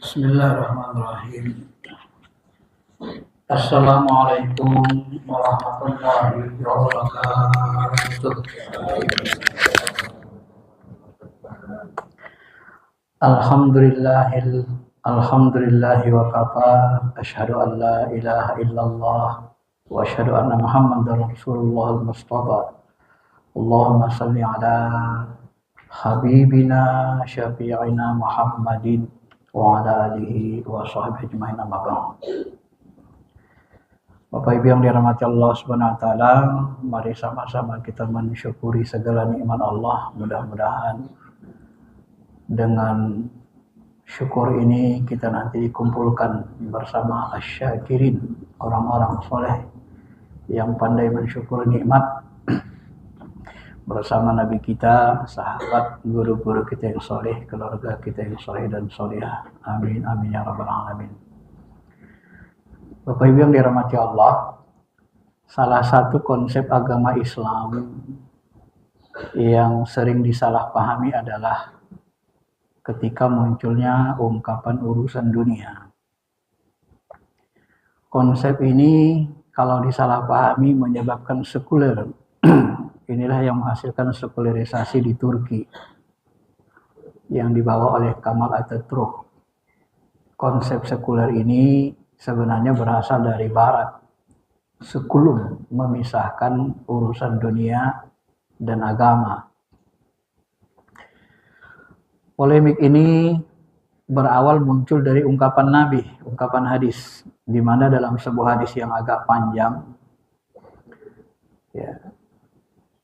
Bismillahirrahmanirrahim. Assalamualaikum warahmatullahi wabarakatuh. Alhamdulillahi wa kafa. Asyhadu an la ilaha illallah wa asyhadu anna Muhammadar Rasulullah al-Mustafa. Allahumma salli ala habibina syafi'ina Muhammadin wa ala alihi wa sahbihi ajma'in amma ba'd. Bapak Ibu yang dirahmati Allah Subhanahu wa taala, mari sama-sama kita mensyukuri segala nikmat Allah. Mudah-mudahan dengan syukur ini kita nanti dikumpulkan bersama asy-syakirin, orang-orang soleh yang pandai mensyukuri nikmat bersama Nabi kita, sahabat, guru-guru kita yang soleh, keluarga kita yang soleh dan solehah. Amin, amin ya rabbal alamin. Bapak Ibu yang dirahmati Allah, salah satu konsep agama Islam yang sering disalahpahami adalah ketika munculnya ungkapan urusan dunia. Konsep ini kalau disalahpahami menyebabkan sekuler. Inilah yang menghasilkan sekularisasi di Turki yang dibawa oleh Kemal Atatürk. Konsep sekuler ini sebenarnya berasal dari Barat, sekulum memisahkan urusan dunia dan agama. Polemik ini berawal muncul dari ungkapan Nabi, ungkapan hadis, di mana dalam sebuah hadis yang agak panjang,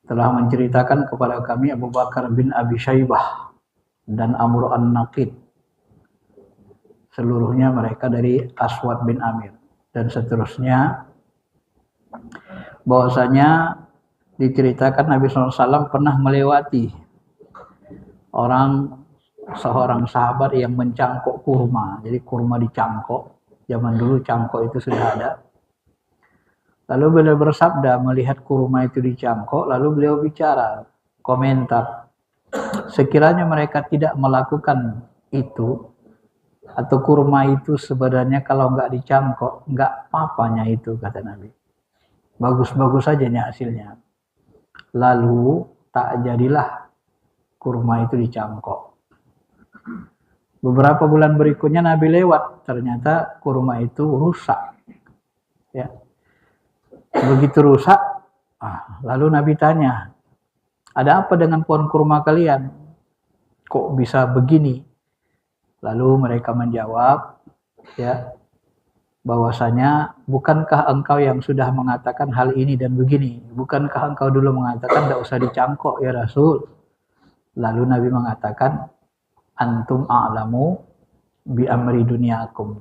telah menceritakan kepada kami Abu Bakar bin Abi Syaibah dan Amr an-Naqid. Seluruhnya mereka dari Aswad bin Amir dan seterusnya, bahwasanya diceritakan Nabi SAW pernah melewati seorang sahabat yang mencangkok kurma. Jadi kurma dicangkok, zaman dulu cangkok itu sudah ada. Lalu beliau bersabda melihat kurma itu dicangkok, lalu beliau bicara, komentar, sekiranya mereka tidak melakukan itu, atau kurma itu sebenarnya kalau nggak dicangkok, nggak apa-apanya itu, kata Nabi. Bagus-bagus saja nih hasilnya. Lalu tak jadilah kurma itu dicangkok. Beberapa bulan berikutnya Nabi lewat, ternyata kurma itu rusak. Ya. Begitu rusak, lalu Nabi tanya, ada apa dengan pohon kurma kalian? Kok bisa begini? Lalu mereka menjawab, bahwasanya bukankah engkau yang sudah mengatakan hal ini dan begini? Bukankah engkau dulu mengatakan tidak usah dicangkok ya Rasul? Lalu Nabi mengatakan, antum a'lamu bi amri dunyakum.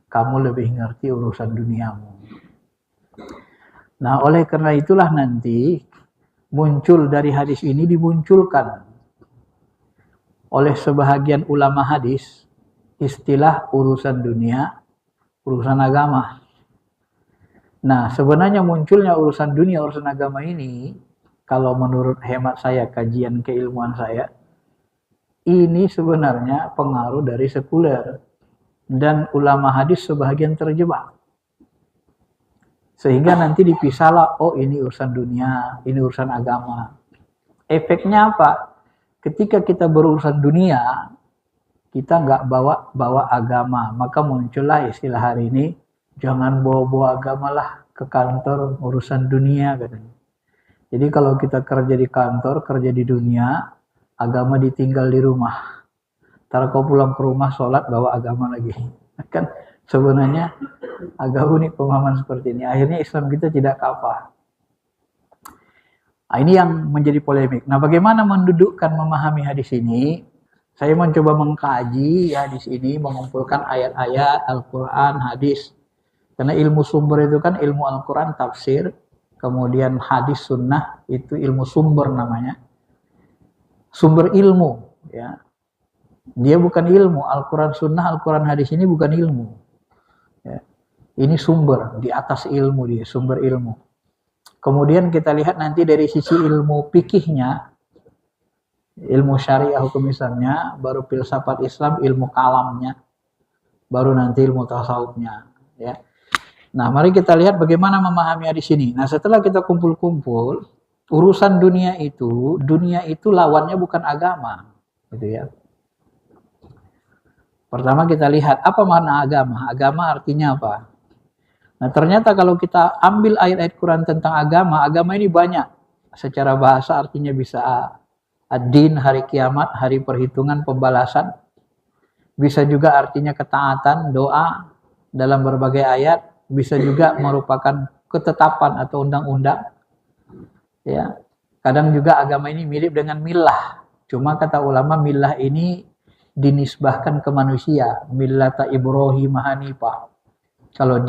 Kamu lebih ngerti urusan duniamu. Nah, oleh karena itulah nanti muncul dari hadis ini dimunculkan oleh sebahagian ulama hadis istilah urusan dunia, urusan agama. Nah, sebenarnya munculnya urusan dunia, urusan agama ini, kalau menurut hemat saya, kajian keilmuan saya, ini sebenarnya pengaruh dari sekuler dan ulama hadis sebahagian terjebak. Sehingga nanti dipisahlah, oh ini urusan dunia, ini urusan agama. Efeknya apa? Ketika kita berurusan dunia, kita nggak bawa agama. Maka muncullah istilah hari ini, jangan bawa-bawa agama lah ke kantor, urusan dunia, katanya. Jadi kalau kita kerja di kantor, kerja di dunia, agama ditinggal di rumah. Ntar kau pulang ke rumah, sholat, bawa agama lagi. Kan sebenarnya agak unik pemahaman seperti ini. Akhirnya Islam kita tidak kafah. Nah, ini yang menjadi polemik. Nah, bagaimana mendudukkan memahami hadis ini? Saya mencoba mengkaji hadis ini, mengumpulkan ayat-ayat Al-Quran, hadis. Karena ilmu sumber itu kan ilmu Al-Quran, tafsir. Kemudian hadis sunnah, itu ilmu sumber namanya. Sumber ilmu. Ya. Dia bukan ilmu. Al-Quran sunnah, Al-Quran hadis ini bukan ilmu. Ya. Ini sumber, di atas ilmu dia, sumber ilmu. Kemudian kita lihat nanti dari sisi ilmu fikihnya, ilmu syariah hukum Islamnya, baru filsafat Islam, ilmu kalamnya. baru nanti ilmu tasawufnya, ya. Nah, mari kita lihat bagaimana memahami hadis ini. Nah, setelah kita kumpul-kumpul, urusan dunia itu lawannya bukan agama, gitu ya. Pertama kita lihat apa makna agama. Agama artinya apa? Nah, ternyata kalau kita ambil ayat-ayat Quran tentang agama ini banyak. Secara bahasa artinya bisa ad-din, hari kiamat, hari perhitungan, pembalasan. Bisa juga artinya ketaatan, doa dalam berbagai ayat. Bisa juga merupakan ketetapan atau undang-undang. Ya. Kadang juga agama ini mirip dengan millah. Cuma kata ulama millah ini dinisbahkan ke manusia. Millata Ibrahim Hanifah. Kalau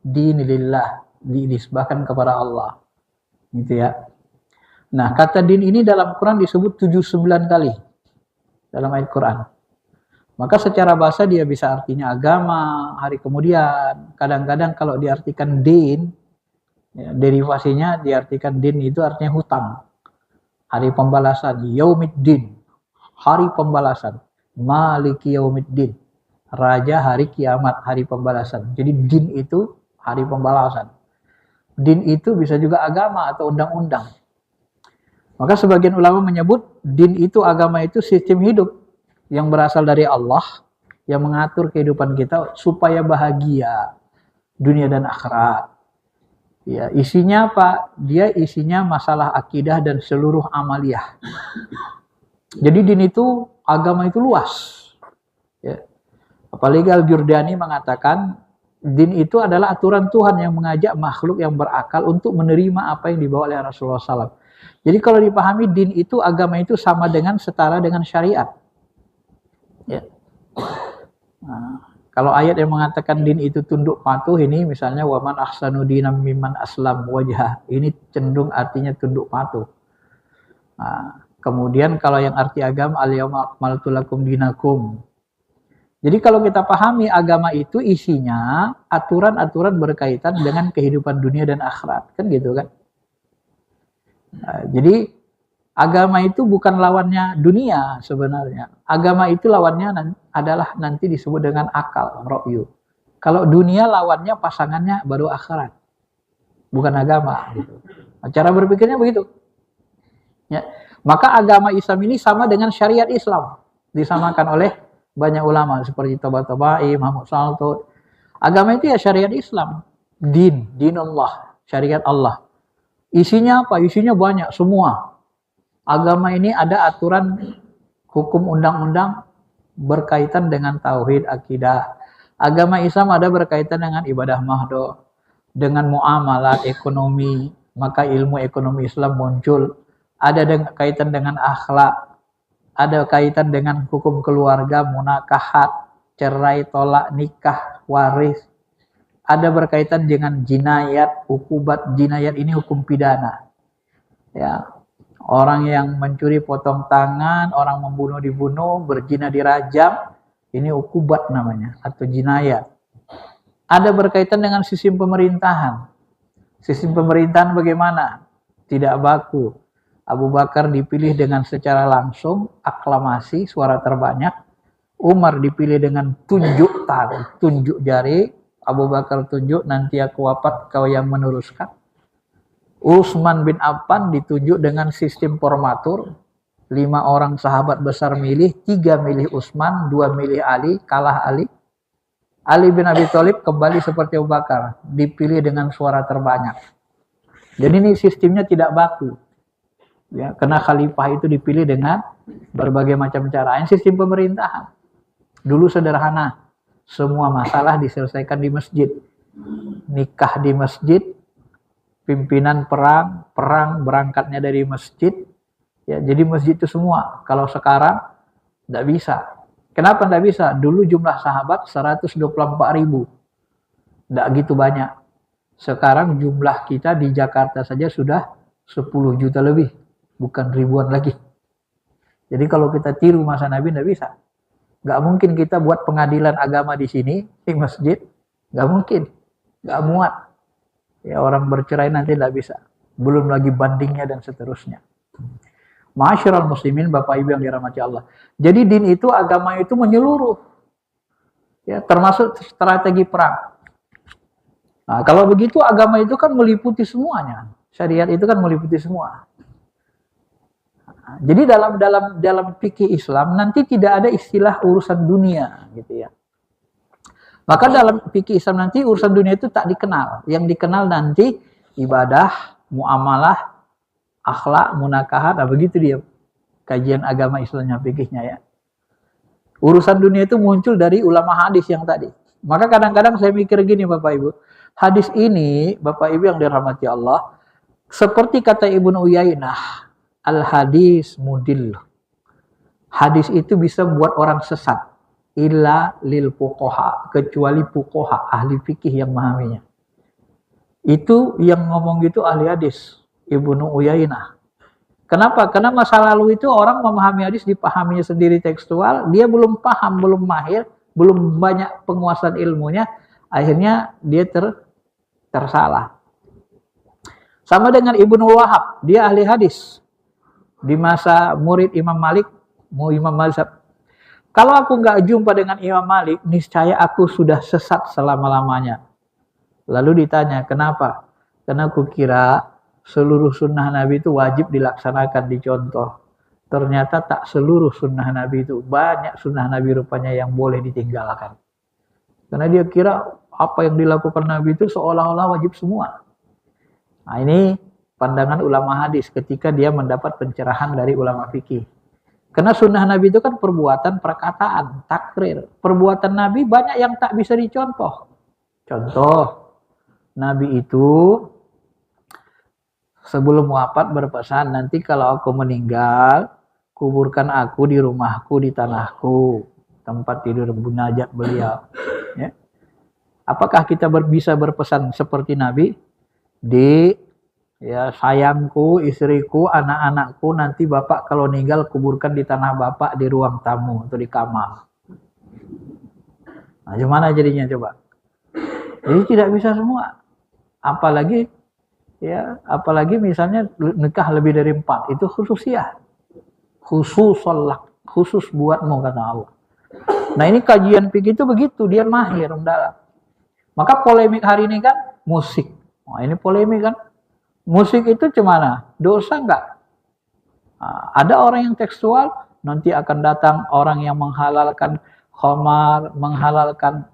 dinilillah, dinisbahkan kepada Allah. Gitu ya. Nah, kata din ini dalam Quran disebut 79 kali dalam ayat Quran. Maka secara bahasa dia bisa artinya agama, hari kemudian. Kadang-kadang kalau diartikan din, ya, derivasinya diartikan din itu artinya hutang. Hari pembalasan, yaumiddin, hari pembalasan. Maliki yaumiddin, raja hari kiamat, hari pembalasan. Jadi din itu hari pembalasan. Din itu bisa juga agama atau undang-undang. Maka sebagian ulama menyebut din itu, agama itu sistem hidup yang berasal dari Allah, yang mengatur kehidupan kita supaya bahagia dunia dan akhirat. Ya, isinya apa? Dia isinya masalah akidah dan seluruh amaliyah. Jadi din itu, agama itu luas. Ya. Apalagi Al-Jurdani mengatakan din itu adalah aturan Tuhan yang mengajak makhluk yang berakal untuk menerima apa yang dibawa oleh Rasulullah SAW. Jadi kalau dipahami din itu, agama itu sama dengan setara dengan syariat. Ya. Nah, kalau ayat yang mengatakan din itu tunduk patuh, ini misalnya waman ahsanu dinam mimman aslam wajhah, ini cenderung artinya tunduk patuh. Nah, kemudian kalau yang arti agama al-yauma akmaltu lakum dinakum. Jadi kalau kita pahami agama itu isinya aturan-aturan berkaitan dengan kehidupan dunia dan akhirat, kan gitu kan? Nah, jadi agama itu bukan lawannya dunia sebenarnya. Agama itu lawannya adalah nanti disebut dengan akal, ra'yu. Kalau dunia lawannya pasangannya baru akhirat. Bukan agama. Gitu. Cara berpikirnya begitu. Ya. Maka agama Islam ini sama dengan syariat Islam. Disamakan oleh banyak ulama seperti Tabatabai, Muhammad Salto. Agama itu ya syariat Islam. Dinullah, syariat Allah. Isinya apa? Isinya banyak, semua. Agama ini ada aturan hukum undang-undang berkaitan dengan tauhid, akidah. Agama Islam ada berkaitan dengan ibadah mahdoh, dengan muamalat, ekonomi. Maka ilmu ekonomi Islam muncul. Ada kaitan dengan akhlak, ada kaitan dengan hukum keluarga, munakahat, cerai, tolak, nikah, waris. Ada berkaitan dengan jinayat, hukubat. Jinayat ini hukum pidana. Ya. Orang yang mencuri potong tangan, orang membunuh dibunuh, berzina dirajam, ini ukubat namanya, atau jinayat. Ada berkaitan dengan sistem pemerintahan. Sistem pemerintahan bagaimana? Tidak baku. Abu Bakar dipilih dengan secara langsung, aklamasi, suara terbanyak. Umar dipilih dengan tunjuk tangan, tunjuk jari. Abu Bakar tunjuk, nanti aku wafat, kau yang meneruskan. Utsman bin Affan ditunjuk dengan sistem formatur. 5 orang sahabat besar milih, 3 milih Utsman, 2 milih Ali, kalah Ali. Ali bin Abi Thalib kembali seperti Abu Bakar, dipilih dengan suara terbanyak. Jadi ini sistemnya tidak baku. Ya, karena khalifah itu dipilih dengan berbagai macam cara. Ini sistem pemerintahan. Dulu sederhana, semua masalah diselesaikan di masjid. Nikah di masjid, pimpinan perang berangkatnya dari masjid. Ya, jadi masjid itu semua. Kalau sekarang tidak bisa. Kenapa tidak bisa? Dulu jumlah sahabat 124.000. Tidak gitu banyak. Sekarang jumlah kita di Jakarta saja sudah 10 juta lebih. Bukan ribuan lagi. Jadi kalau kita tiru masa Nabi tidak bisa. Nggak mungkin kita buat pengadilan agama di sini, di masjid. Nggak mungkin. Nggak muat. Ya, orang bercerai nanti tidak bisa. Belum lagi bandingnya dan seterusnya. Ma'asyiral muslimin, Bapak Ibu yang dirahmati Allah. Jadi din itu, agama itu menyeluruh. Ya, termasuk strategi perang. Nah, kalau begitu agama itu kan meliputi semuanya. Syariat itu kan meliputi semua. Nah, jadi dalam fikih Islam nanti tidak ada istilah urusan dunia gitu ya. Maka dalam fikih Islam nanti urusan dunia itu tak dikenal. Yang dikenal nanti ibadah, muamalah, akhlak, munakahat, nah begitu dia kajian agama Islamnya, fikihnya ya. Urusan dunia itu muncul dari ulama hadis yang tadi. Maka kadang-kadang saya mikir gini Bapak Ibu, hadis ini Bapak Ibu yang dirahmati Allah, seperti kata Ibnu Uyainah, al-hadis mudil. Hadis itu bisa buat orang sesat. Illa lil fuqaha, kecuali fuqaha, ahli fikih yang memahaminya. Itu yang ngomong gitu ahli hadis, Ibnu Uyainah. Kenapa? Karena masa lalu itu orang memahami hadis dipahaminya sendiri tekstual, dia belum paham, belum mahir, belum banyak penguasaan ilmunya, akhirnya dia tersalah. Sama dengan Ibnu Wahab, dia ahli hadis. Di masa murid Imam Malik, Imam Mazhab. Kalau aku nggak jumpa dengan Imam Malik, niscaya aku sudah sesat selama-lamanya. Lalu ditanya, kenapa? Karena aku kira seluruh sunnah Nabi itu wajib dilaksanakan, dicontoh. Ternyata tak seluruh sunnah Nabi itu. Banyak sunnah Nabi rupanya yang boleh ditinggalkan. Karena dia kira apa yang dilakukan Nabi itu seolah-olah wajib semua. Nah ini pandangan ulama hadis ketika dia mendapat pencerahan dari ulama fikih. Karena sunnah Nabi itu kan perbuatan, perkataan, takrir. Perbuatan Nabi banyak yang tak bisa dicontoh. Contoh, Nabi itu sebelum wafat berpesan, nanti kalau aku meninggal, kuburkan aku di rumahku, di tanahku, tempat tidur munajat beliau. Ya. Apakah kita bisa berpesan seperti Nabi? Ya, sayangku, istriku, anak-anakku, nanti bapak kalau meninggal kuburkan di tanah bapak di ruang tamu atau di kamar. Nah, gimana jadinya coba? Jadi tidak bisa semua. Apalagi misalnya nikah lebih dari 4, itu khususiyah. Khusus buatmu kata Allah. Nah ini kajian fikih itu begitu, dia mahir mendalam. Maka polemik hari ini kan musik. Nah, ini polemik kan. Musik itu gimana? Dosa enggak? Nah, ada orang yang tekstual, nanti akan datang orang yang menghalalkan khamar, menghalalkan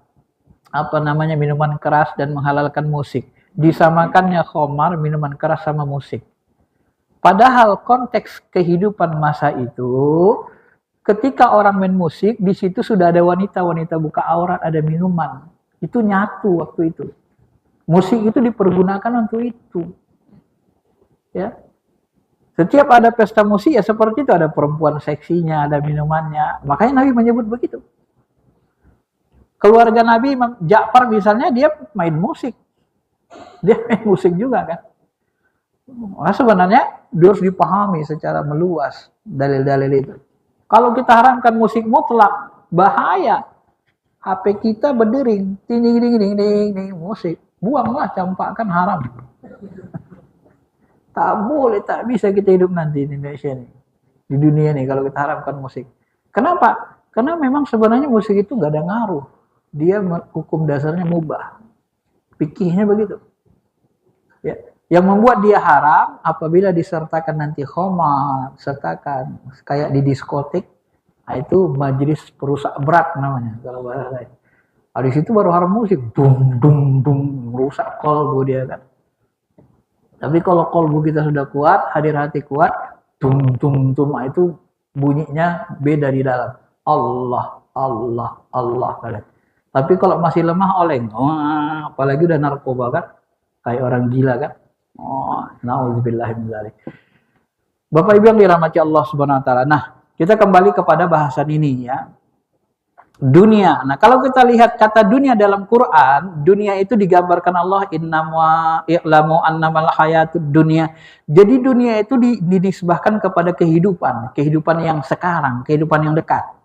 minuman keras dan menghalalkan musik. Disamakannya khamar, minuman keras sama musik. Padahal konteks kehidupan masa itu, ketika orang main musik, di situ sudah ada wanita buka aurat, ada minuman. Itu nyatu waktu itu. Musik itu dipergunakan untuk itu. Ya. Setiap ada pesta musik ya seperti itu, ada perempuan seksinya, ada minumannya. Makanya Nabi menyebut begitu. Keluarga Nabi Imam Ja'far misalnya dia main musik. Dia main musik juga kan. Nah, sebenarnya harus dipahami secara meluas dalil-dalil itu. Kalau kita haramkan musik mutlak, bahaya. HP kita berdering, ting musik. Buanglah, campakkan, haram. Tak boleh, tak bisa kita hidup nanti di Indonesia nih. Di dunia nih kalau kita haramkan musik. Kenapa? Karena memang sebenarnya musik itu gak ada ngaruh. Dia hukum dasarnya mubah. Fikihnya begitu. Ya. Yang membuat dia haram apabila disertakan nanti khamar, sertakan kayak di diskotik, nah itu majelis perusak berat namanya kalau bahasa lain. Nah, di situ baru haram musik, merusak kolbu dia kan. Tapi kalau kolbu kita sudah kuat, hadir hati kuat, itu bunyinya beda di dalam. Allah, Allah, Allah. Tapi kalau masih lemah oleng, apalagi udah narkoba kan, kayak orang gila kan. Nauzubillah min dzalik. Bapak Ibu yang dirahmati Allah Subhanahu wa taala. Nah, kita kembali kepada bahasan ini ya. Dunia. Nah, kalau kita lihat kata dunia dalam Quran, dunia itu digambarkan Allah innama i'lamu annamal hayatud dunya. Jadi dunia itu dinisbahkan kepada kehidupan yang sekarang, kehidupan yang dekat.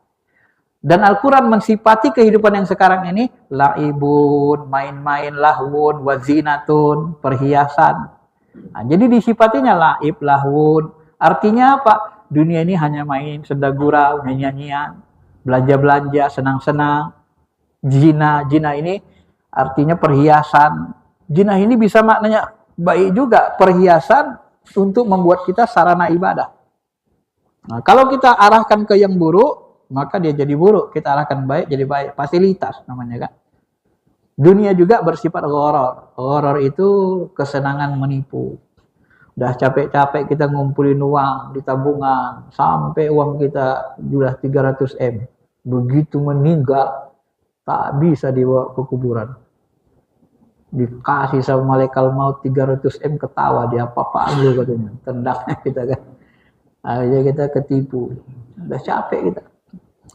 Dan Al-Quran mensifati kehidupan yang sekarang ini laibun, main-main, lahwun, wazinatun, perhiasan. Nah, jadi disifatinya laib, lahwun. Artinya apa? Dunia ini hanya main, senda gurau, nyanyian, belanja-belanja, senang-senang. Zina, zina ini artinya perhiasan. Zina ini bisa maknanya baik juga, perhiasan untuk membuat kita sarana ibadah. Nah, kalau kita arahkan ke yang buruk, maka dia jadi buruk. Kita arahkan baik, jadi baik. Fasilitas namanya kan. Dunia juga bersifat gharar. Gharar itu kesenangan menipu. Udah capek-capek kita ngumpulin uang di tabungan, sampai uang kita sudah 300 M. Begitu meninggal, tak bisa dibawa ke kuburan. Dikasih sama malaikat maut 300 M, ketawa dia, apa-apaan lu katanya, tendangnya kita kan. Akhirnya kita ketipu, udah capek kita.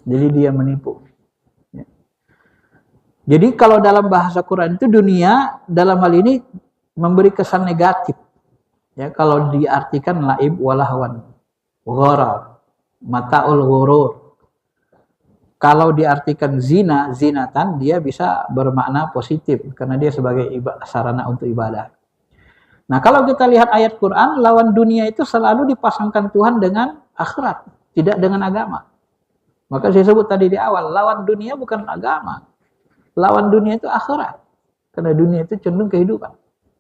Jadi dia menipu. Ya. Jadi kalau dalam bahasa Quran itu dunia dalam hal ini memberi kesan negatif. Ya, kalau diartikan laib walahwan, gharar, mataul ghurur. Kalau diartikan zina, zinatan, dia bisa bermakna positif karena dia sebagai sarana untuk ibadah. Nah, kalau kita lihat ayat Quran, lawan dunia itu selalu dipasangkan Tuhan dengan akhirat, tidak dengan agama. Maka saya sebut tadi di awal, lawan dunia bukan agama. Lawan dunia itu akhirat. Karena dunia itu cenderung kehidupan.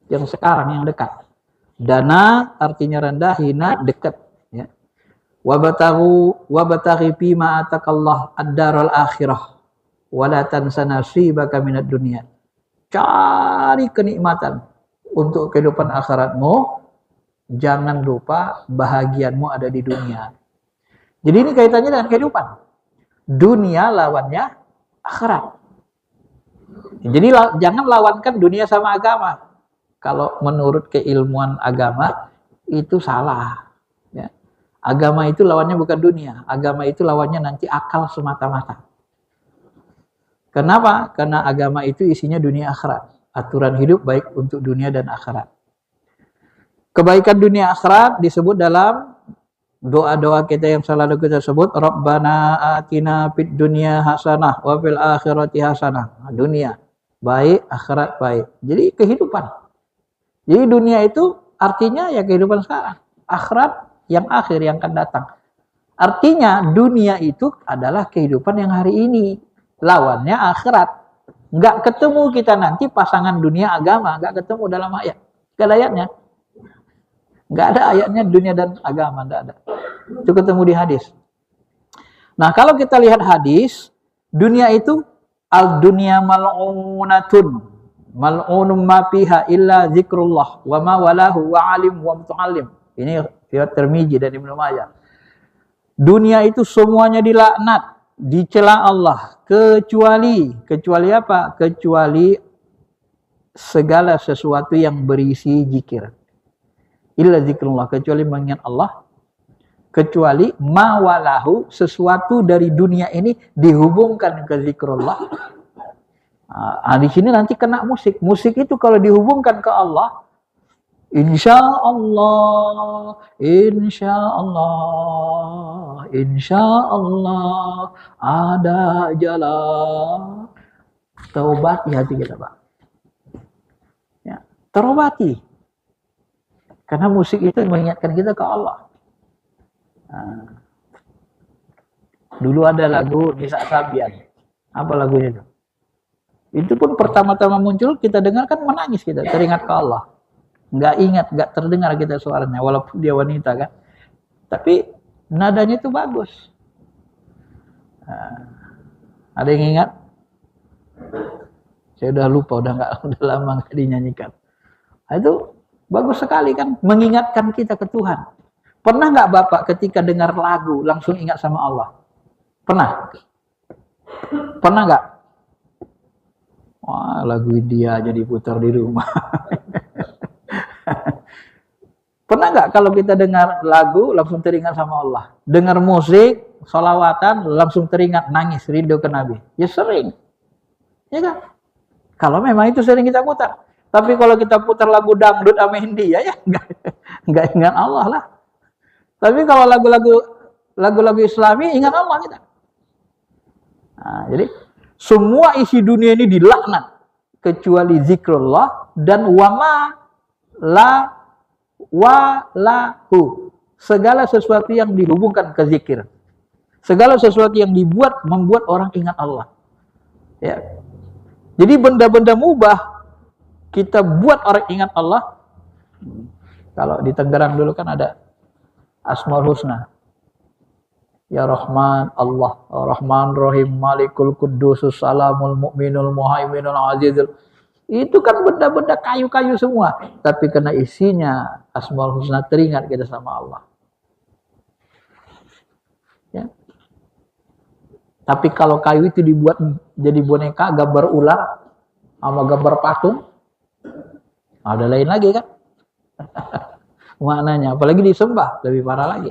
Yang sekarang, yang dekat. Dana artinya rendah, hina, dekat. Ya. Wabtaghi fima atakallah ad-daral akhirah wala tansa nasibaka minad dunya. Cari kenikmatan untuk kehidupan akhiratmu, jangan lupa bahagianmu ada di dunia. Jadi ini kaitannya dengan kehidupan. Dunia lawannya akhirat. Jadi jangan lawankan dunia sama agama. Kalau menurut keilmuan agama itu salah. Ya. Agama itu lawannya bukan dunia. Agama itu lawannya nanti akal semata-mata. Kenapa? Karena agama itu isinya dunia akhirat. Aturan hidup baik untuk dunia dan akhirat. Kebaikan dunia akhirat disebut dalam doa-doa kita yang selalu kita sebut. Rabbana atina fid dunya hasanah wa fil akhirati hasanah. Dunia baik, akhirat baik. Jadi kehidupan. Jadi dunia itu artinya ya kehidupan sekarang. Akhirat yang akhir, yang akan datang. Artinya dunia itu adalah kehidupan yang hari ini. Lawannya akhirat. Nggak ketemu kita nanti pasangan dunia agama. Nggak ketemu dalam ayat. Nggak ada ayatnya. Nggak ada ayatnya dunia dan agama. Nggak ada. Itu ketemu di hadis. Nah kalau kita lihat hadis. Dunia itu al-dunya mal'unatun. Mal'unum ma fiha illa zikrullah wa ma walahu wa alim wa muta'allim. Ini riwayat Tirmidzi dan Ibnu Majah. Dunia itu semuanya dilaknat, dicela Allah, kecuali apa? Kecuali segala sesuatu yang berisi zikir. Illa zikrullah, kecuali mengingat Allah. Kecuali ma walahu, sesuatu dari dunia ini dihubungkan ke zikrullah. Di sini nanti kena musik. Musik itu kalau dihubungkan ke Allah, insya Allah, insya Allah, insya Allah ada jalan. Terobati hati kita, Pak. Ya, terobati. Karena musik itu mengingatkan kita ke Allah. Dulu ada lagu Nisa Sabian. Apa lagunya itu? Itu pun pertama-tama muncul kita dengar kan menangis kita, teringat ke Allah. Nggak ingat, nggak terdengar kita suaranya, walaupun dia wanita kan. Tapi nadanya itu bagus. Ada yang ingat? Saya udah lupa, udah lama nggak dinyanyikan. Itu bagus sekali kan, mengingatkan kita ke Tuhan. Pernah nggak Bapak ketika dengar lagu langsung ingat sama Allah? Pernah? Pernah nggak? Wah, lagu India aja diputar di rumah. Pernah nggak kalau kita dengar lagu langsung teringat sama Allah? Dengar musik, sholawatan, langsung teringat, nangis, rindu ke Nabi? Ya sering. Ya kan? Kalau memang itu sering kita putar. Tapi kalau kita putar lagu dangdut sama India, ya nggak ingat Allah lah. Tapi kalau lagu-lagu Islami, ingat Allah kita. Nah, jadi semua isi dunia ini dilaknat kecuali zikrullah dan walahu, segala sesuatu yang dihubungkan ke zikir, segala sesuatu yang membuat orang ingat Allah. Ya. Jadi benda-benda mubah kita buat orang ingat Allah. Kalau di Tangerang dulu kan ada Asmaul Husna. Ya Rahman Allah, Rahman Rahim, Malikul Qudusus, Salamul Mu'minul Muhaiminul Azizul. Itu kan benda-benda kayu-kayu semua. Tapi karena isinya Asmaul Husna, teringat kita sama Allah. Ya. Tapi kalau kayu itu dibuat jadi boneka, gambar ular, sama gambar patung, ada lain lagi kan? Maknanya, apalagi disembah, lebih parah lagi.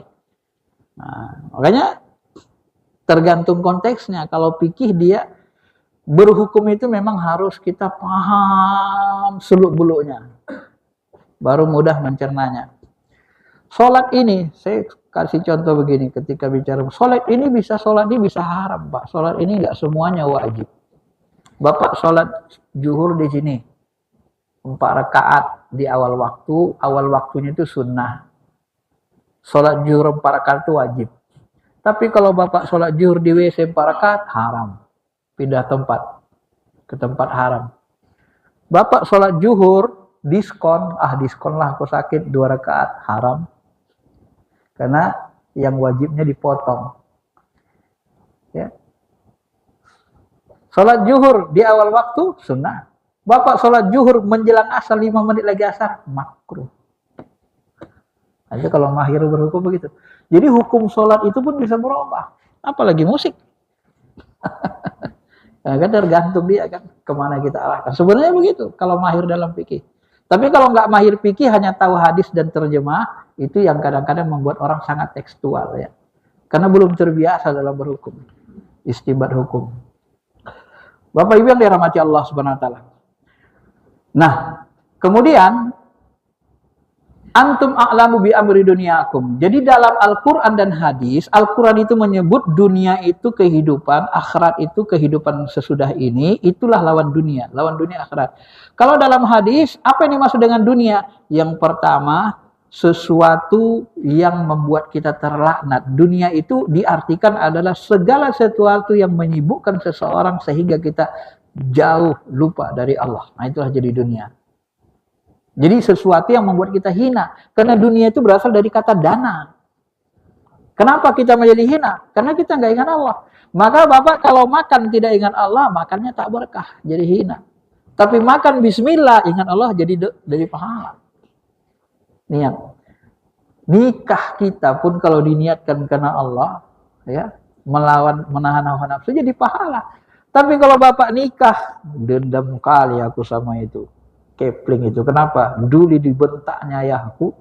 Nah, makanya tergantung konteksnya. Kalau fikih dia berhukum itu memang harus kita paham seluk-beluknya, baru mudah mencernanya. Sholat ini, saya kasih contoh begini, ketika bicara sholat ini bisa haram, Pak. Sholat ini nggak semuanya wajib. Bapak sholat zuhur di sini 4 rakaat di awal waktunya itu sunnah. Sholat zuhur 4 rakaat itu wajib. Tapi kalau Bapak sholat zuhur di WC 4 rakaat, haram. Pindah tempat, ke tempat haram. Bapak sholat zuhur, diskon lah aku sakit 2 rakaat, haram. Karena yang wajibnya dipotong. Ya. Sholat zuhur di awal waktu, sunnah. Bapak sholat zuhur menjelang asar 5 menit lagi asar, makruh. Aja kalau mahir berhukum begitu. Jadi hukum sholat itu pun bisa berubah. Apalagi musik. Ya kan tergantung dia kan kemana kita arahkan. Sebenarnya begitu kalau mahir dalam fikih. Tapi kalau nggak mahir fikih hanya tahu hadis dan terjemah, itu yang kadang-kadang membuat orang sangat tekstual ya. Karena belum terbiasa dalam berhukum. Istinbat hukum. Bapak Ibu yang dirahmati Allah Subhanahu wa taala. Nah, kemudian antum a'lamu bi amri dunyakum. Jadi dalam Al-Qur'an dan hadis, Al-Qur'an itu menyebut dunia itu kehidupan, akhirat itu kehidupan sesudah ini, itulah lawan dunia akhirat. Kalau dalam hadis, apa yang dimaksud dengan dunia? Yang pertama, sesuatu yang membuat kita terlaknat. Dunia itu diartikan adalah segala sesuatu yang menyibukkan seseorang sehingga kita jauh lupa dari Allah. Nah, itulah jadi dunia. Jadi sesuatu yang membuat kita hina. Karena dunia itu berasal dari kata dana. Kenapa kita menjadi hina? Karena kita nggak ingat Allah. Maka Bapak kalau makan tidak ingat Allah, makannya tak berkah, jadi hina. Tapi makan bismillah, ingat Allah, jadi pahala. Niat. Nikah kita pun kalau diniatkan karena Allah, ya, menahan hawa nafsu jadi pahala. Tapi kalau Bapak nikah, dendam kali aku sama itu. Kepling itu. Kenapa? Dulu dibentaknya ayahku,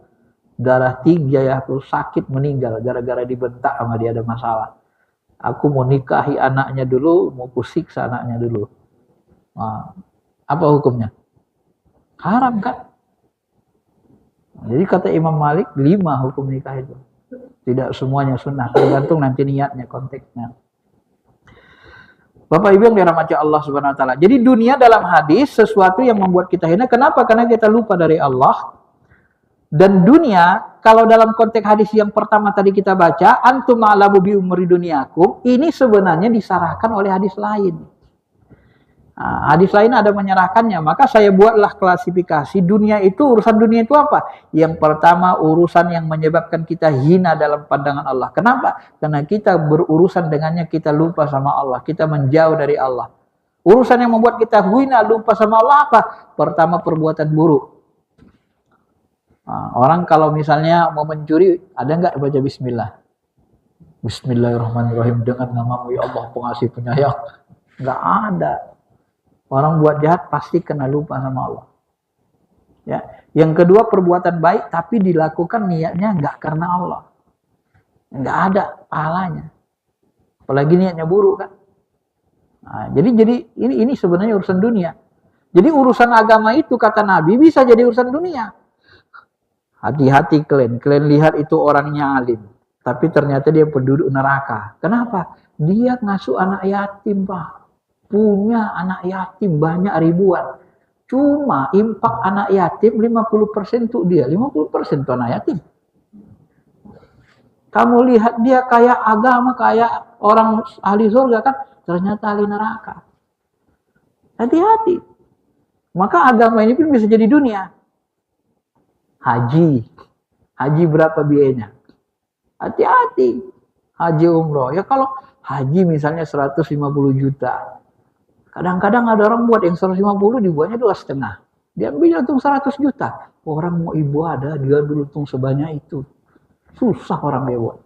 darah tinggi ayahku, sakit meninggal gara-gara dibentak sama dia, ada masalah. Aku mau nikahi anaknya dulu, mau kusiksa anaknya dulu. Nah, apa hukumnya? Haram kan? Jadi kata Imam Malik, 5 hukum nikah itu. Tidak semuanya sunnah, tergantung nanti niatnya, konteksnya. Bapak Ibu yang dirahmati Allah Subhanahu wa taala. Jadi dunia dalam hadis sesuatu yang membuat kita hina. Kenapa? Karena kita lupa dari Allah. Dan dunia, kalau dalam konteks hadis yang pertama tadi kita baca, antum a'lamu bi umri dunyakum, ini sebenarnya disarahkan oleh hadis lain. Nah, hadis lain ada menyerahkannya, maka saya buatlah klasifikasi dunia itu, urusan dunia itu apa? Yang pertama, urusan yang menyebabkan kita hina dalam pandangan Allah. Kenapa? Karena kita berurusan dengannya, kita lupa sama Allah, kita menjauh dari Allah. Urusan yang membuat kita hina, lupa sama Allah apa? Pertama, perbuatan buruk. Nah, orang kalau misalnya mau mencuri, ada nggak baca bismillah? Bismillahirrahmanirrahim, dengan namamu ya Allah pengasih penyayang. Nggak ada. Orang buat jahat pasti kena lupa sama Allah. Ya. Yang kedua, perbuatan baik tapi dilakukan niatnya nggak karena Allah. Nggak ada pahalanya. Apalagi niatnya buruk kan. Nah, jadi ini sebenarnya urusan dunia. Jadi urusan agama itu kata Nabi bisa jadi urusan dunia. Hati-hati kalian lihat itu orangnya alim, tapi ternyata dia penduduk neraka. Kenapa? Dia ngasuh anak yatim, Pak. Punya anak yatim banyak ribuan. Cuma impak anak yatim 50% untuk dia, 50% untuk anak yatim. Kamu lihat dia kayak agama, kayak orang ahli surga kan, ternyata ahli neraka. Hati-hati. Maka agama ini pun bisa jadi dunia. Haji. Haji berapa biayanya? Hati-hati. Haji umroh. Ya kalau haji misalnya 150 juta. Kadang-kadang ada orang buat yang 150 dibuatnya 2,5. Diambil untung 100 juta. Orang mau ibadah, dia dulu untung sebanyak itu. Susah orang dia buat.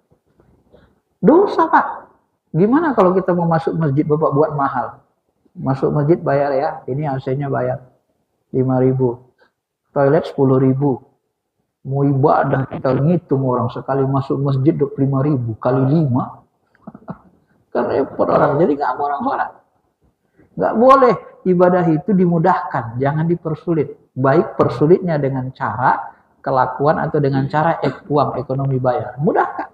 Dosa, Pak. Gimana kalau kita mau masuk masjid, Bapak buat mahal? Masuk masjid bayar ya. Ini AC-nya bayar 5.000. Toilet 10.000. Mau ibadah kita ngitung orang sekali masuk masjid 25.000 kali 5. Kan repot orang. Jadi nggak mau orang sholat. Nggak boleh. Ibadah itu dimudahkan, jangan dipersulit. Baik persulitnya dengan cara kelakuan atau dengan cara uang ekonomi bayar. Mudahkan.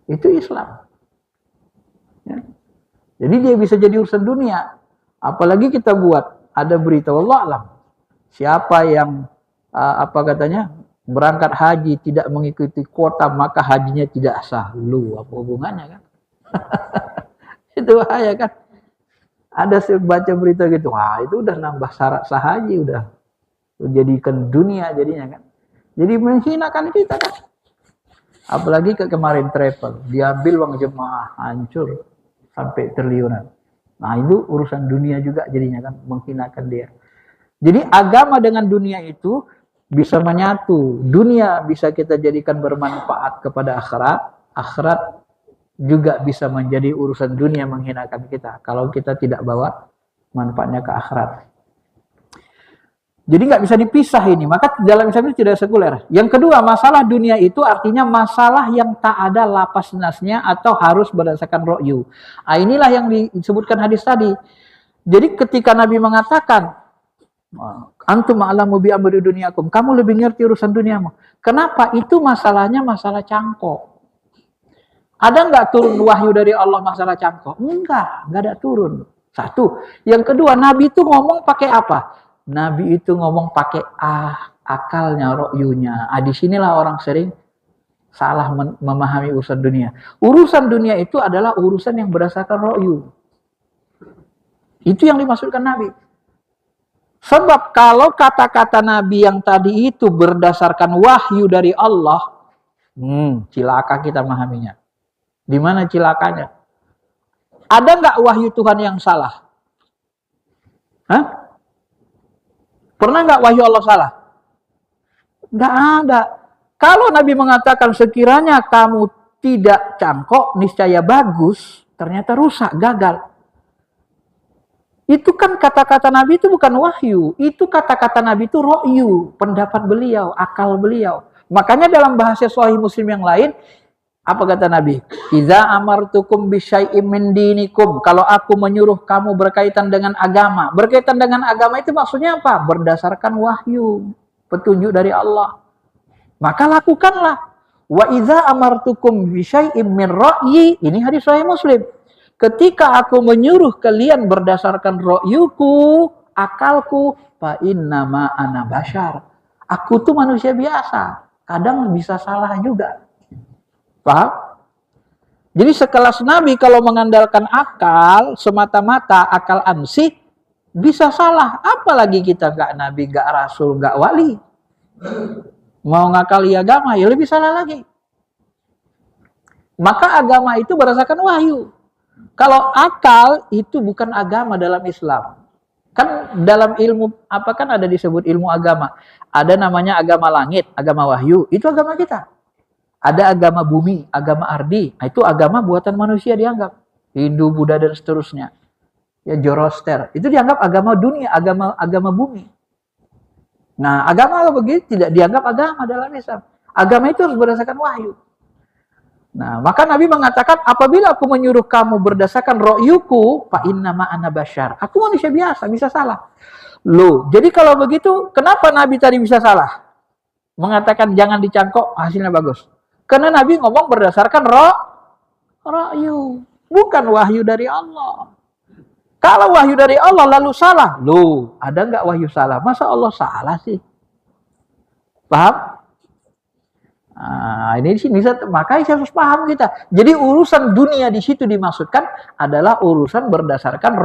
Itu Islam. Ya. Jadi dia bisa jadi urusan dunia. Apalagi kita buat ada berita wallah alam. Siapa yang berangkat haji tidak mengikuti kuota maka hajinya tidak sah. Lu apa hubungannya kan? Itu bahaya kan? Ada saya baca berita gitu, wah itu udah nambah syarat sah haji, udah jadikan dunia jadinya kan. Jadi menghinakan kita kan. Apalagi kemarin travel, diambil uang jemaah, hancur sampai triliunan. Nah itu urusan dunia juga jadinya kan, menghinakan dia. Jadi agama dengan dunia itu bisa menyatu. Dunia bisa kita jadikan bermanfaat kepada akhirat, akhirat juga bisa menjadi urusan dunia menghinakan kita kalau kita tidak bawa manfaatnya ke akhirat. Jadi nggak bisa dipisah ini. Maka dalam Islam itu tidak sekuler. Yang kedua, masalah dunia itu artinya masalah yang tak ada lapas nasnya atau harus berdasarkan ro'yu. Nah, inilah yang disebutkan hadis tadi. Jadi ketika Nabi mengatakan antum a'lamu bi amri dunyakum, kamu lebih ngerti urusan duniamu. Kenapa? Itu masalahnya masalah cangkok. Ada nggak turun wahyu dari Allah masalah cangkok? Enggak ada turun. Satu. Yang kedua, Nabi itu ngomong pakai apa? Nabi itu ngomong pakai akalnya, ro'yunya. Di sinilah orang sering salah memahami urusan dunia. Urusan dunia itu adalah urusan yang berdasarkan ro'yu. Itu yang dimaksudkan Nabi. Sebab kalau kata-kata Nabi yang tadi itu berdasarkan wahyu dari Allah, cilaka kita memahaminya. Di mana cilakanya? Ada nggak wahyu Tuhan yang salah? Hah? Pernah nggak wahyu Allah salah? Nggak ada. Kalau Nabi mengatakan sekiranya kamu tidak cangkok, niscaya bagus, ternyata rusak, gagal. Itu kan kata-kata Nabi itu bukan wahyu. Itu kata-kata Nabi itu ro'yu, pendapat beliau, akal beliau. Makanya dalam bahasa Sahih Muslim yang lain, apa kata Nabi? Iza amartukum bisyai'im min dinikum. Kalau aku menyuruh kamu berkaitan dengan agama. Berkaitan dengan agama itu maksudnya apa? Berdasarkan wahyu. Petunjuk dari Allah. Maka lakukanlah. Wa iza amartukum bisyai'im min ra'yi. Ini hadis Sahih Muslim. Ketika aku menyuruh kalian berdasarkan ra'yuku, akalku, fa innama ana bashar. Aku tuh manusia biasa. Kadang bisa salah juga. Paham? Jadi sekelas Nabi kalau mengandalkan akal, semata-mata akal ansih, bisa salah. Apalagi kita gak Nabi, gak Rasul, gak Wali. Mau ngakali agama, ya lebih salah lagi. Maka agama itu berdasarkan wahyu. Kalau akal itu bukan agama dalam Islam. Kan dalam ilmu, apa kan ada disebut ilmu agama. Ada namanya agama langit, agama wahyu. Itu agama kita. Ada agama bumi, agama ardi. Nah, itu agama buatan manusia dianggap. Hindu, Buddha, dan seterusnya. Ya, Zoroaster. Itu dianggap agama dunia, agama bumi. Nah, agama begitu tidak dianggap agama dalam Islam. Agama itu harus berdasarkan wahyu. Nah, maka Nabi mengatakan, apabila aku menyuruh kamu berdasarkan ro'yuku, fa innama ana bashar. Aku manusia biasa, bisa salah. Loh, jadi kalau begitu, kenapa Nabi tadi bisa salah? Mengatakan jangan dicangkok, hasilnya bagus. Karena Nabi ngomong berdasarkan ro'yu. Bukan wahyu dari Allah. Kalau wahyu dari Allah lalu salah. Loh, ada nggak wahyu salah? Masa Allah salah sih? Paham? Nah, ini di sini makanya harus paham kita. Jadi urusan dunia di situ dimaksudkan adalah urusan berdasarkan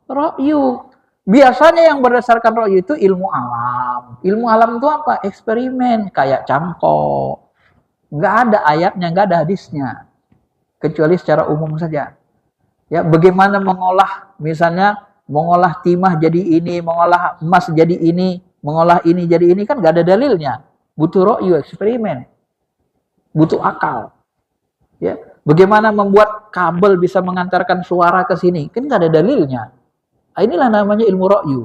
Ra'yu. Biasanya yang berdasarkan ra'yu itu ilmu alam. Ilmu alam itu apa? Eksperimen, kayak cangkok. Nggak ada ayatnya, nggak ada hadisnya. Kecuali secara umum saja. Ya, bagaimana mengolah, misalnya mengolah timah jadi ini, mengolah emas jadi ini, mengolah ini jadi ini, kan nggak ada dalilnya. Butuh ra'yu, eksperimen. Butuh akal. Ya, bagaimana membuat kabel bisa mengantarkan suara ke sini, kan nggak ada dalilnya. Inilah namanya ilmu ra'yu.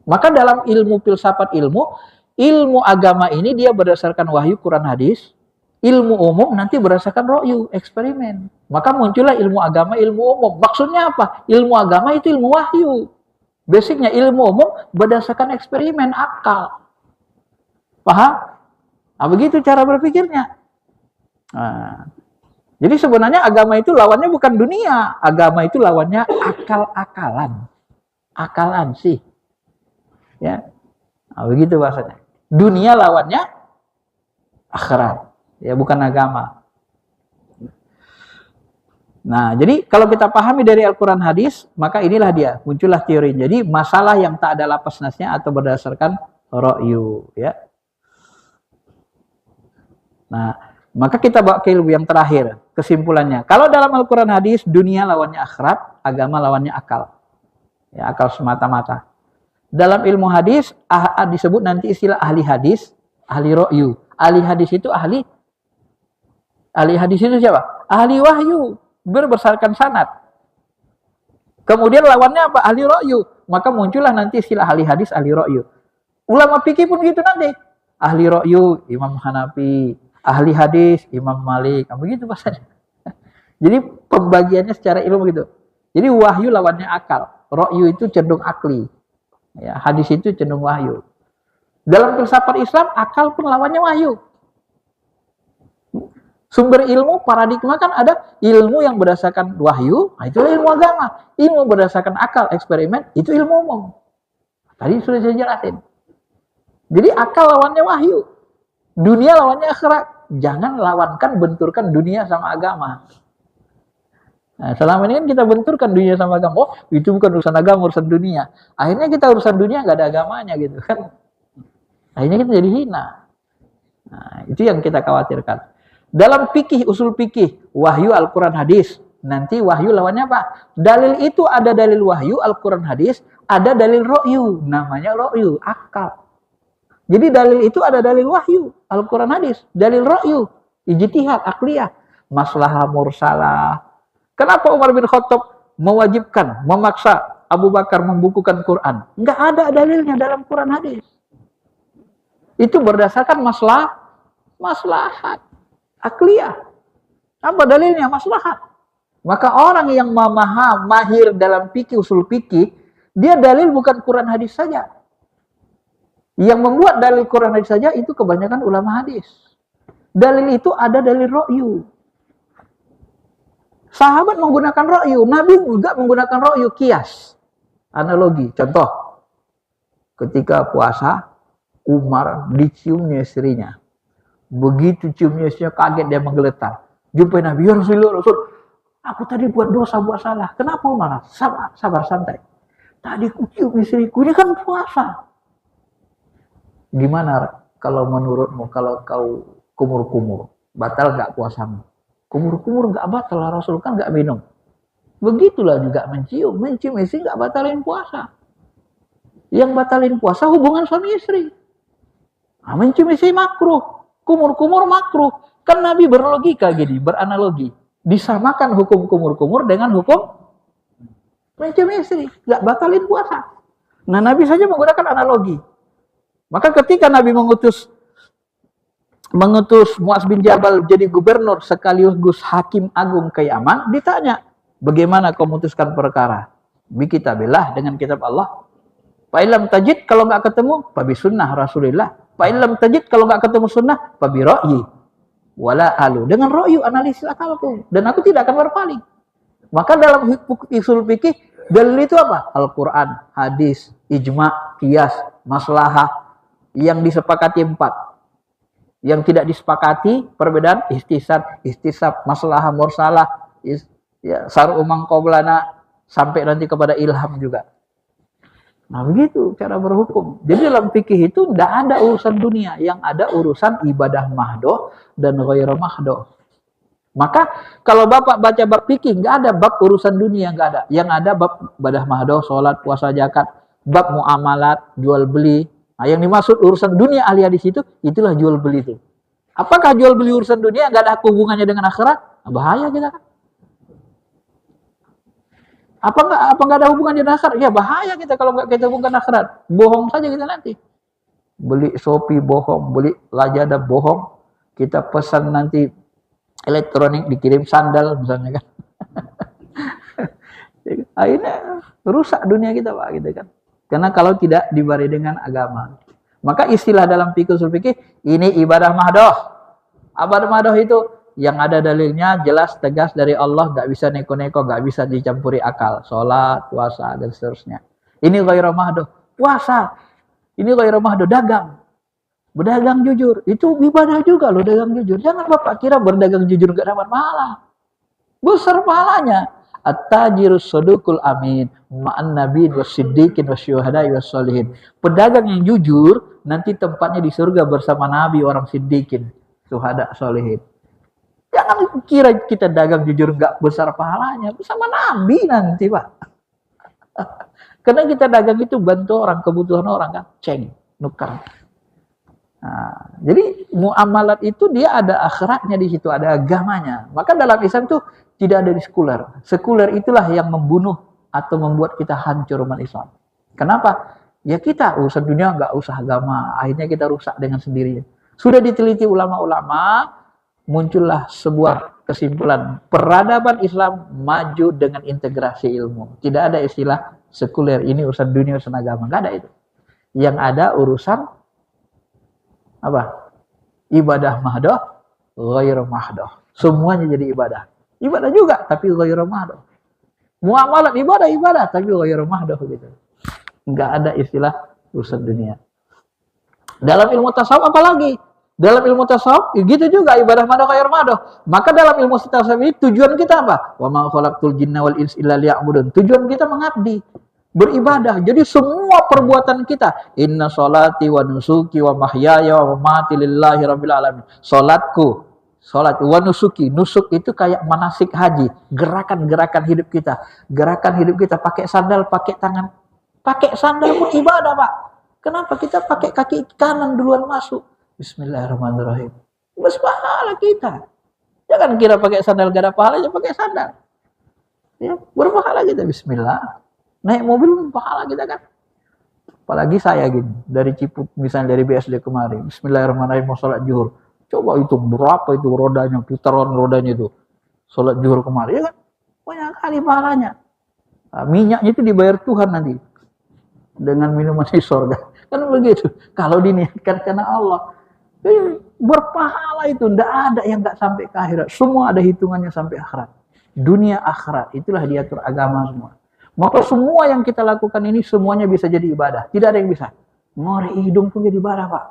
Maka dalam ilmu filsafat ilmu agama ini dia berdasarkan wahyu Quran hadis, ilmu umum nanti berdasarkan ra'yu, eksperimen. Maka muncullah ilmu agama, ilmu umum. Maksudnya apa? Ilmu agama itu ilmu wahyu. Basicnya ilmu umum berdasarkan eksperimen, akal. Paham? Nah, begitu cara berpikirnya. Nah, jadi sebenarnya agama itu lawannya bukan dunia. Agama itu lawannya akal-akalan. Akalan sih. Ya. Nah, begitu bahasanya. Dunia lawannya akhirat. Ya, bukan agama. Nah, jadi kalau kita pahami dari Al-Quran hadis, maka inilah dia, muncullah teori. Jadi masalah yang tak ada lapas nasnya atau berdasarkan ra'yu, ya. Nah, maka kita bawa ke ilmu yang terakhir, kesimpulannya. Kalau dalam Al-Quran hadis, dunia lawannya akhirat, agama lawannya akal. Ya, akal semata-mata. Dalam ilmu hadis, disebut nanti istilah ahli hadis, ahli ra'yu. Ahli hadis itu ahli hadis itu siapa? Ahli wahyu, berdasarkan sanad. Kemudian lawannya apa? Ahli ra'yu. Maka muncullah nanti istilah ahli hadis, ahli ra'yu. Ulama fikih pun gitu nanti. Ahli ra'yu, Imam Hanafi. Ahli hadis, Imam Malik. Nah, begitu bahasanya. Jadi pembagiannya secara ilmu begitu. Jadi wahyu lawannya akal. Ra'yu itu cenderung akli. Ya, hadis itu cenderung wahyu. Dalam filsafat Islam, akal pun lawannya wahyu. Sumber ilmu, paradigma kan ada ilmu yang berdasarkan wahyu, nah itu ilmu agama. Ilmu berdasarkan akal, eksperimen, itu ilmu umum. Tadi sudah saya jelasin. Jadi akal lawannya wahyu. Dunia lawannya akhirat. Jangan lawankan, benturkan dunia sama agama. Nah, selama ini kan kita benturkan dunia sama agama. Oh, itu bukan urusan agama, urusan dunia. Akhirnya kita urusan dunia nggak ada agamanya gitu kan. Akhirnya kita jadi hina. Nah, itu yang kita khawatirkan. Dalam fikih, usul fikih, wahyu Al-Quran hadis. Nanti wahyu lawannya apa? Dalil itu ada dalil wahyu Al-Quran hadis, ada dalil ra'yu. Namanya ra'yu, akal. Jadi dalil itu ada dalil wahyu Al-Quran hadis, dalil ra'yu, ijtihad, akliyah, maslahah mursalah. Kenapa Umar bin Khattab mewajibkan, memaksa Abu Bakar membukukan Quran? Enggak ada dalilnya dalam Quran hadis. Itu berdasarkan maslahat, akliyah. Apa dalilnya? Maslahat. Maka orang yang mahir dalam fikih, usul fikih, dia dalil bukan Quran hadis saja. Yang membuat dalil Quran hadis saja itu kebanyakan ulama hadis. Dalil itu ada dalil ra'yu. Sahabat menggunakan ra'yu, Nabi juga menggunakan ra'yu, kias. Analogi, contoh. Ketika puasa, Umar diciumnya istrinya. Begitu ciumnya istrinya kaget, dia menggeletar. Jumpai Nabi, ya Rasulullah, aku tadi buat dosa, buat salah. Kenapa Umar? Sabar, santai. Tadi ku cium istriku, ini kan puasa. Gimana kalau menurutmu, kalau kau kumur-kumur, batal nggak puasamu? Kumur-kumur nggak batal, Rasul kan nggak minum. Begitulah juga mencium istri nggak batalin puasa. Yang batalin puasa hubungan suami istri. Nah, mencium istri makruh, kumur-kumur makruh. Kan Nabi berlogika gini, beranalogi. Disamakan hukum kumur-kumur dengan hukum mencium istri, nggak batalin puasa. Nah, Nabi saja menggunakan analogi. Maka ketika Nabi mengutus Muaz bin Jabal jadi gubernur sekaligus hakim agung ke Yaman, ditanya, bagaimana kau memutuskan perkara? Bi kitabillah, dengan kitab Allah. Fa illam tajid, kalau nggak ketemu, fa bi sunnah Rasulillah. Fa illam tajid, kalau nggak ketemu sunnah, fa bi ra'yi. Wala alu, dengan ra'yu, analisis akalku, dan aku tidak akan berpaling. Maka dalam usul fikih, dalil itu apa? Al-Quran, hadis, ijma, qiyas, maslahah. Yang disepakati 4. Yang tidak disepakati, perbedaan istisab, maslahah mursalah, saru umang qoblana, sampai nanti kepada ilham juga. Nah begitu cara berhukum. Jadi dalam fikih itu tidak ada urusan dunia, yang ada urusan ibadah mahdoh dan ghairu mahdoh. Maka kalau Bapak baca bab fikih, nggak ada bab urusan dunia, nggak ada. Yang ada bab ibadah mahdoh, sholat, puasa, zakat, bab muamalat, jual beli. Nah, yang dimaksud urusan dunia ahli hadis itu, itulah jual beli itu. Apakah jual beli urusan dunia nggak ada hubungannya dengan akhirat? Nah, bahaya kita kan. Apa nggak ada hubungan dengan akhirat? Ya bahaya kita kalau nggak kita hubungkan akhirat. Bohong saja kita nanti. Beli Shopee bohong, beli Lazada bohong. Kita pesan nanti elektronik dikirim sandal misalnya kan. Akhirnya rusak dunia kita Pak gitu kan. Karena kalau tidak dibarengi dengan agama. Maka istilah dalam fikih ini ibadah mahdoh. Ibadah mahdoh itu yang ada dalilnya jelas tegas dari Allah, nggak bisa neko-neko, nggak bisa dicampuri akal. Sholat, puasa, dan seterusnya. Ini ghairu mahdoh. Puasa. Ini ghairu mahdoh. Dagang. Berdagang jujur. Itu ibadah juga loh, dagang jujur. Jangan Bapak kira berdagang jujur nggak dapat pahala. Besar pahalanya. At-tajirus sadukul amin. Ma'an nabiin was-siddiqin was-syuhada'i was-sholihin. Pedagang yang jujur, nanti tempatnya di surga bersama nabi, orang siddiqin, syuhada, sholihin. Jangan kira kita dagang jujur nggak besar pahalanya. Bersama Nabi nanti Pak. Karena kita dagang itu bantu orang, kebutuhan orang kan. Ceng, nukar. Nah, jadi muamalat itu dia ada akhiratnya di situ, ada agamanya. Maka dalam Islam itu tidak ada sekuler. Sekuler itulah yang membunuh atau membuat kita hancur umat Islam. Kenapa? Ya kita urusan dunia nggak usah agama. Akhirnya kita rusak dengan sendirinya. Sudah diteliti ulama-ulama, muncullah sebuah kesimpulan. Peradaban Islam maju dengan integrasi ilmu. Tidak ada istilah sekuler, ini urusan dunia, urusan agama. Nggak ada itu. Yang ada urusan apa? Ibadah mahdoh, ghairu mahdoh. Semuanya jadi ibadah. Ibadah juga, tapi ghairu mahdoh. Muamalat ibadah, tapi ghairu mahdoh gitu. Nggak ada istilah urusan dunia. Dalam ilmu tasawuf apalagi? Dalam ilmu tasawuf gitu juga ibadah mahdoh ghairu mahdoh. Maka dalam ilmu tasawuf ini tujuan kita apa? Wa ma khalaqtul jinna wal insa illa liya'budun. Tujuan kita mengabdi, beribadah. Jadi semua perbuatan kita, inna sholati wa nusuki wa mahyaya wa mamati lillahi rabbil alamin. Salat wa nusuki. Nusuk itu kayak manasik haji, gerakan-gerakan hidup kita. Gerakan hidup kita pakai sandal, pakai tangan. Pakai sandal pun ibadah, Pak. Kenapa kita pakai kaki kanan duluan masuk? Bismillahirrahmanirrahim. Berpahala kita. Jangan kira pakai sandal gak ada pahala, ya pakai sandal. Ya, berpahala kita. Bismillah. Naik mobil pahala kita kan. Apalagi saya gini, dari Ciput, misalnya dari BSD kemarin. Bismillahirrahmanirrahim, mau sholat zuhur. Coba itu berapa itu rodanya, putaran rodanya itu. Sholat zuhur kemarin, ya kan? Banyak kali pahalanya. Nah, minyaknya itu dibayar Tuhan nanti. Dengan minuman di surga. Kan begitu. Kalau diniatkan karena Allah. Berpahala itu. Tidak ada yang nggak sampai ke akhirat. Semua ada hitungannya sampai akhirat. Dunia akhirat. Itulah diatur agama semua. Maka semua yang kita lakukan ini semuanya bisa jadi ibadah. Tidak ada yang bisa. Ngorek hidung pun jadi ibadah, Pak.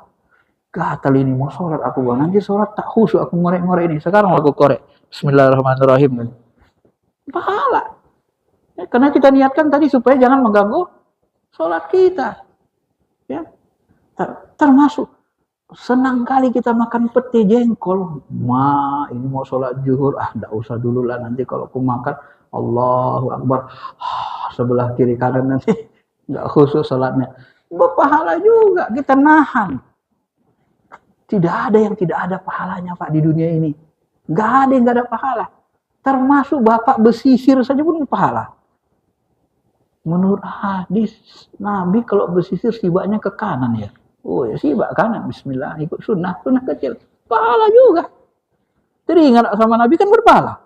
Gatal ini mau sholat aku bang. Nanti sholat tak khusyuk aku ngorek-ngorek ini. Sekarang aku korek. Bismillahirrahmanirrahim. Pahala. Ya, karena kita niatkan tadi supaya jangan mengganggu sholat kita. Ya. Termasuk senang kali kita makan pete jengkol. Ini mau sholat zuhur. Enggak usah dulu lah. Nanti kalau aku makan. Allahu Akbar. Sebelah kiri kanan nanti. Enggak khusyuk sholatnya. Berpahala juga. Kita nahan. Tidak ada yang tidak ada pahalanya Pak di dunia ini. Enggak ada yang enggak ada pahala. Termasuk Bapak bersisir saja pun pahala. Menurut hadis Nabi kalau bersisir sibaknya ke kanan ya. Oh ya sibak kanan. Bismillah ikut sunnah kecil. Pahala juga. Teringat sama Nabi kan berpahala.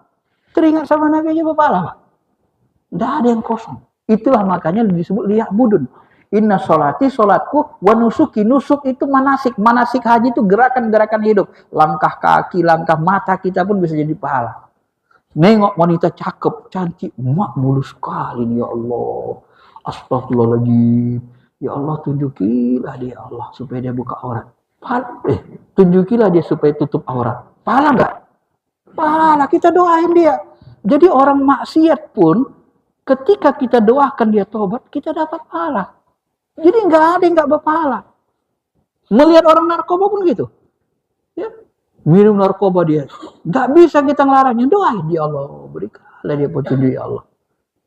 Teringat sama Nabi aja berpahala Pak. Tidak ada yang kosong. Itulah makanya disebut liya'budun. Inna sholati sholatku wa nusuki. Nusuk itu manasik. Manasik haji itu gerakan-gerakan hidup. Langkah kaki, langkah mata kita pun bisa jadi pahala. Nengok wanita cakep, cantik, mak mulus sekali nih ya Allah. Astagfirullahaladzim. Ya Allah tunjukilah dia Allah supaya dia buka aurat. Tunjukilah dia supaya tutup aurat. Pahala enggak? Pahala, kita doain dia. Jadi orang maksiat pun Ketika kita doakan dia tobat, kita dapat pahala. Jadi nggak ada yang nggak berpahala. Melihat orang narkoba pun gitu. Ya. Minum narkoba dia. Nggak bisa kita ngelarangnya. Doain dia Allah. Berikanlah dia petunjuk ya Allah.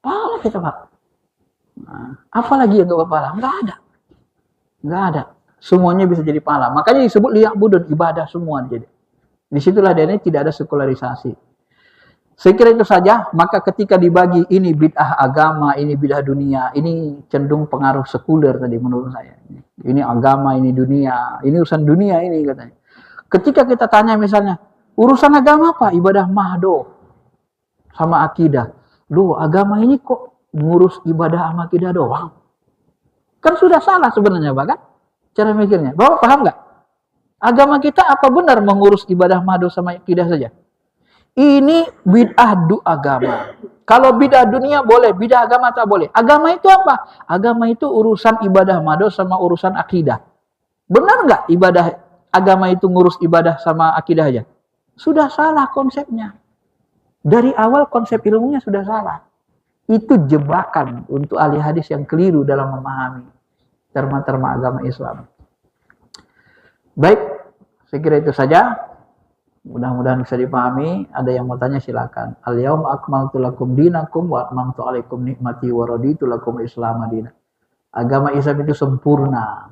Pahala kita Pak. Nah, apalagi yang nggak berpahala? Nggak ada. Nggak ada. Semuanya bisa jadi pahala. Makanya disebut liya'budun, ibadah semua. Jadi disitulah dia ini tidak ada sekularisasi. Saya kira itu saja. Maka ketika dibagi ini bid'ah agama, ini bid'ah dunia, ini cenderung pengaruh sekuler tadi menurut saya. Ini agama, ini dunia, ini urusan dunia ini katanya. Ketika kita tanya misalnya, urusan agama apa? Ibadah mahdoh sama akidah. Loh, agama ini kok ngurus ibadah sama akidah doang? Kan sudah salah sebenarnya Pak kan? Cara mikirnya. Bapak paham nggak? Agama kita apa benar mengurus ibadah mahdoh sama akidah saja? Ini bid'ah agama. Kalau bid'ah dunia boleh, bid'ah agama tak boleh. Agama itu apa? Agama itu urusan ibadah mado sama urusan akidah. Benar nggak ibadah agama itu ngurus ibadah sama akidah aja? Sudah salah konsepnya. Dari awal konsep ilmunya sudah salah. Itu jebakan untuk ahli hadis yang keliru dalam memahami terma-terma agama Islam. Baik, saya kira itu saja. Mudah-mudahan bisa dipahami. Ada yang mau tanya silakan. Al-yauma akmaltu lakum dinakum wa atmamtu alaikum nikmati wa raditu lakum Islam madina. Agama Islam itu sempurna.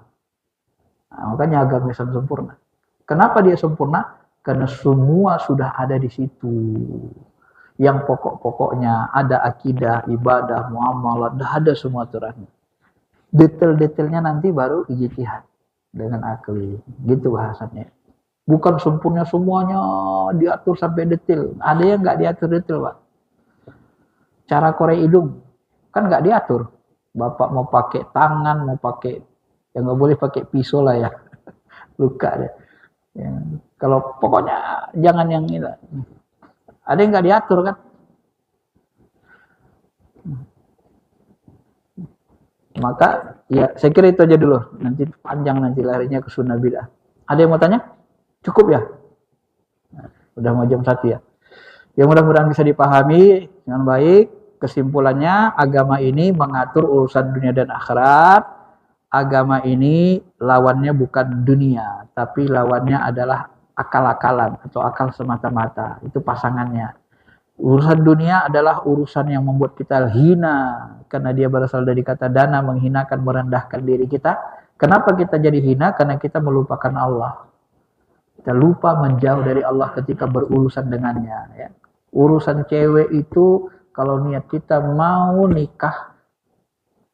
Nah, makanya agama Islam sempurna. Kenapa dia sempurna? Karena semua sudah ada di situ. Yang pokok-pokoknya ada akidah, ibadah, muamalah, ada semua aturannya. Detail-detailnya nanti baru ijtihad dengan akli. Gitu bahasanya. Bukan sempurna semuanya diatur sampai detail. Ada yang nggak diatur detail, Pak. Cara korek hidung kan nggak diatur. Bapak mau pakai tangan, mau pakai, yang nggak boleh pakai pisau lah ya. Luka deh. Ya. Kalau pokoknya jangan yang ini. Ada yang nggak diatur kan? Maka ya saya kira itu aja dulu. Nanti panjang nanti larinya ke sunnah bid'ah. Ada yang mau tanya? Cukup ya? Nah, udah mau jam 1 ya. Ya mudah-mudahan bisa dipahami dengan baik. Kesimpulannya, agama ini mengatur urusan dunia dan akhirat. Agama ini lawannya bukan dunia, tapi lawannya adalah akal-akalan atau akal semata-mata. Itu pasangannya. Urusan dunia adalah urusan yang membuat kita hina. Karena dia berasal dari kata dana, menghinakan, merendahkan diri kita. Kenapa kita jadi hina? Karena kita melupakan Allah. Kita lupa menjauh dari Allah ketika berurusan dengannya. Ya. Urusan cewek itu kalau niat kita mau nikah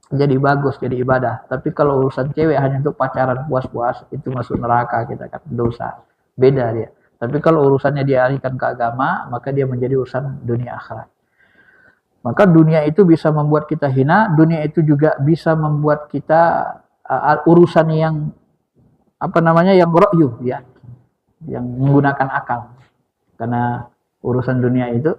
jadi bagus, jadi ibadah. Tapi kalau urusan cewek hanya untuk pacaran puas-puas, itu masuk neraka, kita kan dosa. Beda dia. Tapi kalau urusannya dialihkan ke agama, maka dia menjadi urusan dunia akhirat. Maka dunia itu bisa membuat kita hina, dunia itu juga bisa membuat kita urusan yang yang ra'yu ya. Yang menggunakan akal. Karena urusan dunia itu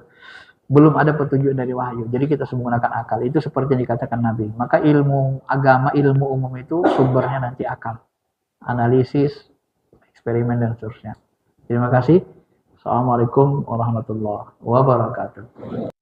belum ada petunjuk dari wahyu. Jadi kita semua menggunakan akal. Itu seperti yang dikatakan Nabi. Maka ilmu agama, ilmu umum itu sumbernya nanti akal. Analisis, eksperimen, dan seterusnya. Terima kasih. Assalamualaikum warahmatullahi wabarakatuh.